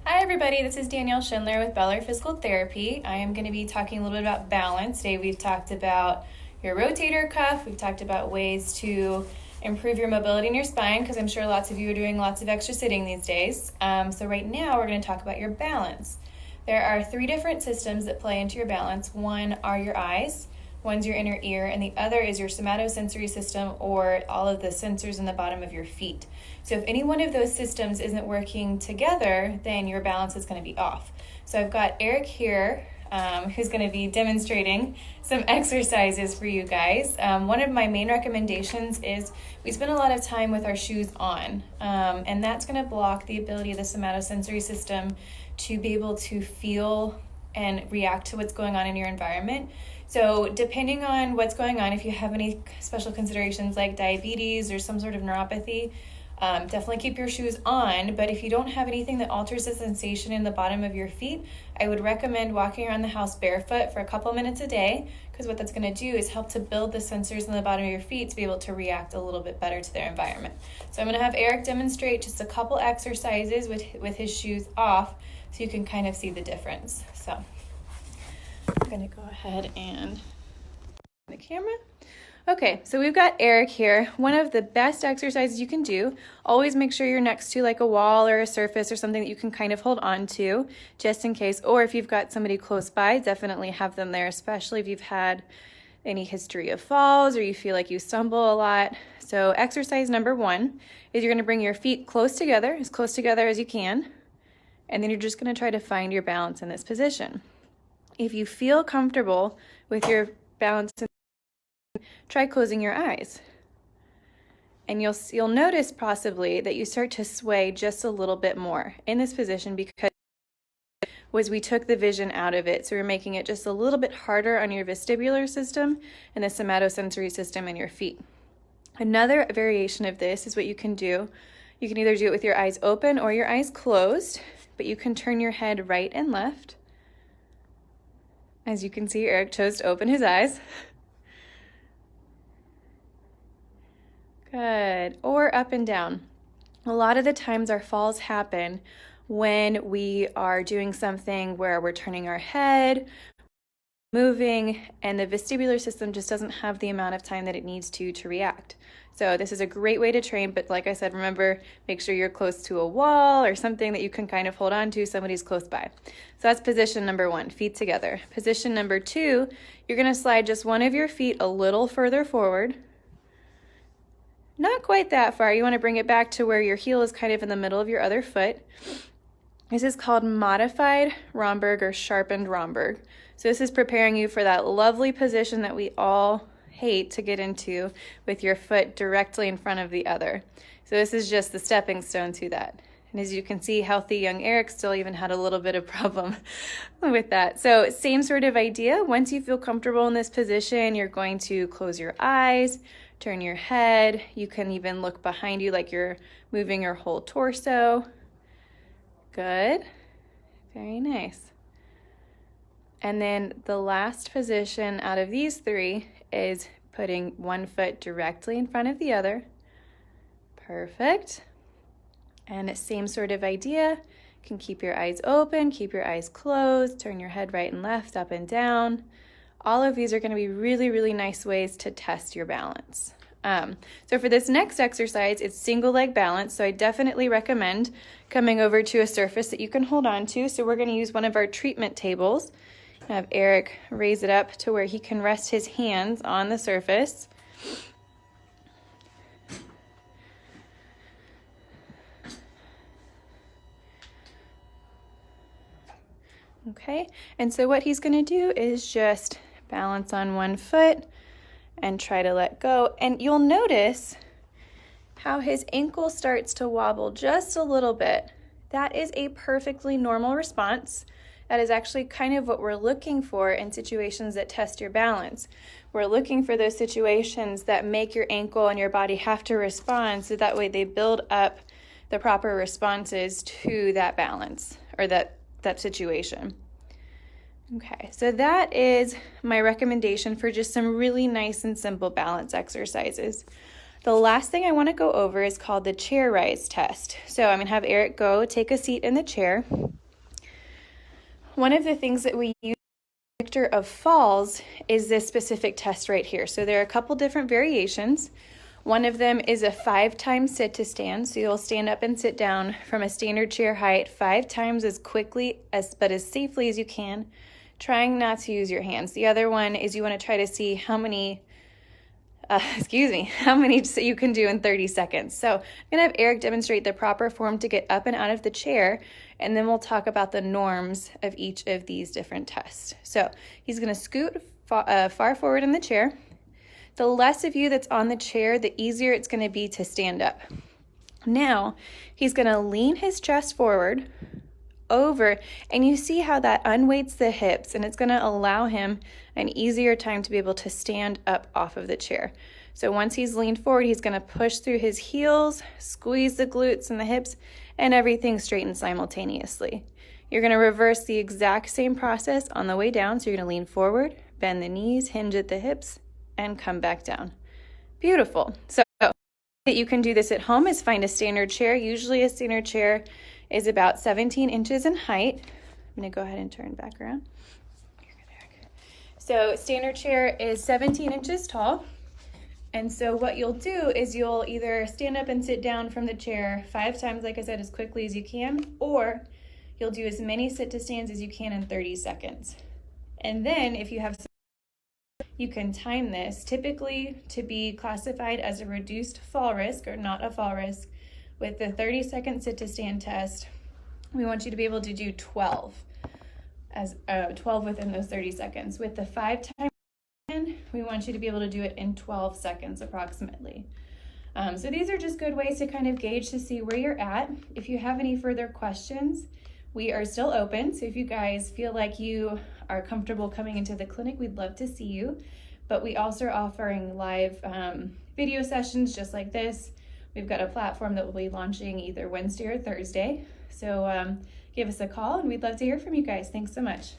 Hi everybody, this is Danielle Schindler with Beller Physical Therapy. I am going to be talking a little bit about balance. Today we've talked about your rotator cuff, we've talked about ways to improve your mobility in your spine because I'm sure lots of you are doing lots of extra sitting these days. So right now we're going to talk about your balance. There are three different systems that play into your balance. One are your eyes, one's your inner ear, and the other is your somatosensory system, or all of the sensors in the bottom of your feet. So if any one of those systems isn't working together, then your balance is going to be off. So I've got Eric here, who's going to be demonstrating some exercises for you guys. One of my main recommendations is we spend a lot of time with our shoes on, and that's going to block the ability of the somatosensory system to be able to feel and react to what's going on in your environment. So depending on what's going on, if you have any special considerations like diabetes or some sort of neuropathy, definitely keep your shoes on. But if you don't have anything that alters the sensation in the bottom of your feet, I would recommend walking around the house barefoot for a couple minutes a day, because what that's going to do is help to build the sensors in the bottom of your feet to be able to react a little bit better to their environment. So I'm going to have Eric demonstrate just a couple exercises with his shoes off so you can kind of see the difference. So I'm going to go ahead and the camera. Okay, so we've got Eric here. One of the best exercises you can do, always make sure you're next to like a wall or a surface or something that you can kind of hold on to just in case, or if you've got somebody close by, definitely have them there, especially if you've had any history of falls or you feel like you stumble a lot. So exercise number one is you're going to bring your feet close together as you can, and then you're just going to try to find your balance in this position. If you feel comfortable with your balance, try closing your eyes. And you'll notice possibly that you start to sway just a little bit more in this position because we took the vision out of it. So we're making it just a little bit harder on your vestibular system and the somatosensory system in your feet. Another variation of this is what you can do. You can either do it with your eyes open or your eyes closed, but you can turn your head right and left. As you can see, Eric chose to open his eyes. Good. Or up and down. A lot of the times our falls happen when we are doing something where we're turning our head, moving, and the vestibular system just doesn't have the amount of time that it needs to react. So this is a great way to train, but like I said, remember, make sure you're close to a wall or something that you can kind of hold on to, somebody's close by. So that's position number one, feet together. Position number two, you're going to slide just one of your feet a little further forward. Not quite that far. You want to bring it back to where your heel is kind of in the middle of your other foot. This is called modified Romberg or sharpened Romberg. So this is preparing you for that lovely position that we all hate to get into with your foot directly in front of the other. So this is just the stepping stone to that. And as you can see, healthy young Eric still even had a little bit of problem with that. So same sort of idea. Once you feel comfortable in this position, you're going to close your eyes, turn your head. You can even look behind you like you're moving your whole torso. Good. Very nice. And then the last position out of these three is putting one foot directly in front of the other. Perfect. And same sort of idea. You can keep your eyes open, keep your eyes closed, turn your head right and left, up and down. All of these are going to be really, really nice ways to test your balance. So for this next exercise, it's single leg balance. So I definitely recommend coming over to a surface that you can hold on to. So we're going to use one of our treatment tables. Have Eric raise it up to where he can rest his hands on the surface. Okay, and so what he's going to do is just balance on one foot and try to let go. And you'll notice how his ankle starts to wobble just a little bit. That is a perfectly normal response. That is actually kind of what we're looking for in situations that test your balance. We're looking for those situations that make your ankle and your body have to respond, so that way they build up the proper responses to that balance or that situation. Okay, so that is my recommendation for just some really nice and simple balance exercises. The last thing I want to go over is called the chair rise test. So I'm going to have Eric go take a seat in the chair. One of the things that we use predictor of falls is this specific test right here. So there are a couple different variations. One of them is a 5-time sit to stand. So you'll stand up and sit down from a standard chair height 5 times as quickly but as safely as you can, trying not to use your hands. The other one is you want to try to see how many you can do in 30 seconds. So I'm going to have Eric demonstrate the proper form to get up and out of the chair, and then we'll talk about the norms of each of these different tests. So he's going to scoot far forward in the chair. The less of you that's on the chair, the easier it's going to be to stand up. Now, he's going to lean his chest forward, over, and you see how that unweights the hips, and it's going to allow him an easier time to be able to stand up off of the chair. So once he's leaned forward, he's going to push through his heels, squeeze the glutes and the hips, and everything straighten simultaneously. You're going to reverse the exact same process on the way down. So you're going to lean forward, bend the knees, hinge at the hips, and come back down. Beautiful. So that you can do this at home is find a standard chair. Usually a standard chair is about 17 inches in height. I'm going to go ahead and turn back around. So standard chair is 17 inches tall. And so what you'll do is you'll either stand up and sit down from the chair 5 times, like I said, as quickly as you can, or you'll do as many sit to stands as you can in 30 seconds. And then if you have, you can time this, typically to be classified as a reduced fall risk or not a fall risk. With the 30-second sit to stand test, we want you to be able to do 12 within those 30 seconds. With the 5-time, we want you to be able to do it in 12 seconds approximately. So these are just good ways to kind of gauge to see where you're at. If you have any further questions, we are still open. So if you guys feel like you are comfortable coming into the clinic, we'd love to see you. But we also are offering live video sessions just like this. We've got a platform that will be launching either Wednesday or Thursday. So give us a call and we'd love to hear from you guys. Thanks so much.